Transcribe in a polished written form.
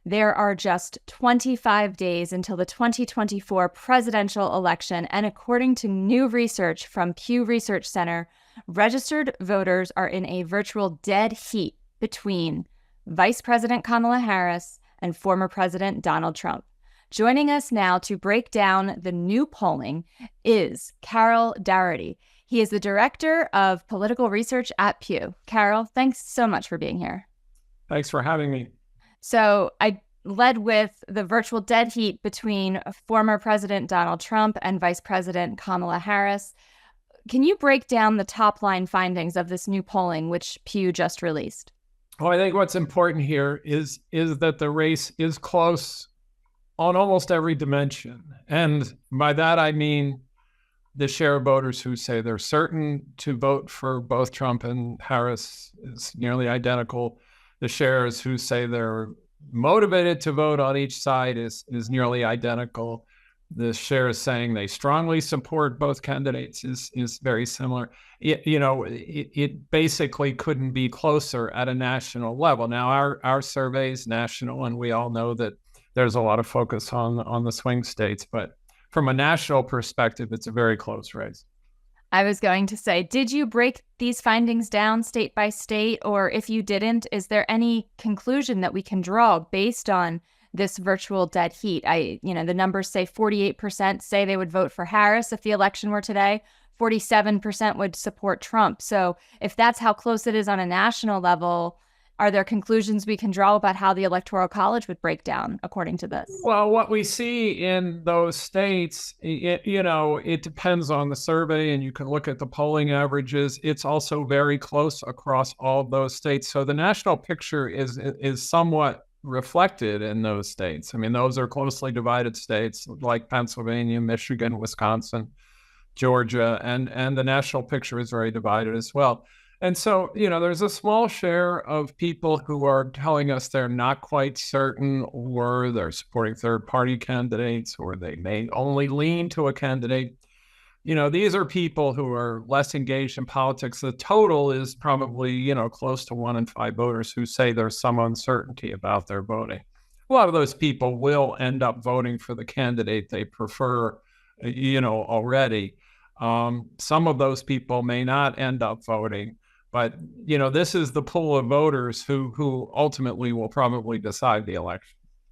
There are just 25 days until the 2024 presidential election, and according to new research from Pew Research Center, registered voters are in a virtual dead heat between Vice President Kamala Harris and former President Donald Trump. Joining us now to break down the new polling is Carroll Doherty. He is the director of political research at Pew. Carroll, thanks so much for being here. Thanks for having me. So I led with the virtual dead heat between former President Donald Trump and Vice President Kamala Harris. Can you break down the top line findings of this new polling, which Pew just released? Well, I think what's important here is that the race is close on almost every dimension. And by that, I mean the share of voters who say they're certain to vote for both Trump and Harris is nearly identical. The shares who say they're motivated to vote on each side is nearly identical. The shares saying they strongly support both candidates is very similar. It basically couldn't be closer at a national level. Now, our survey is national, and we all know that there's a lot of focus on the swing states. But from a national perspective, it's a very close race. I was going to say, did you break these findings down state by state? Or if you didn't, is there any conclusion that we can draw based on this virtual dead heat? The numbers say 48% say they would vote for Harris if the election were today. 47% would support Trump. So if that's how close it is on a national level, are there conclusions we can draw about how the Electoral College would break down according to this? Well, what we see in those states, it depends on the survey, and you can look at the polling averages. It's also very close across all of those states. So the national picture is somewhat reflected in those states. I mean, those are closely divided states like Pennsylvania, Michigan, Wisconsin, Georgia, and the national picture is very divided as well. And so, there's a small share of people who are telling us they're not quite certain, or they're supporting third-party candidates, or they may only lean to a candidate. These are people who are less engaged in politics. The total is probably, close to 1 in 5 voters who say there's some uncertainty about their voting. A lot of those people will end up voting for the candidate they prefer, already. Some of those people may not end up voting. But, this is the pool of voters who ultimately will probably decide the election.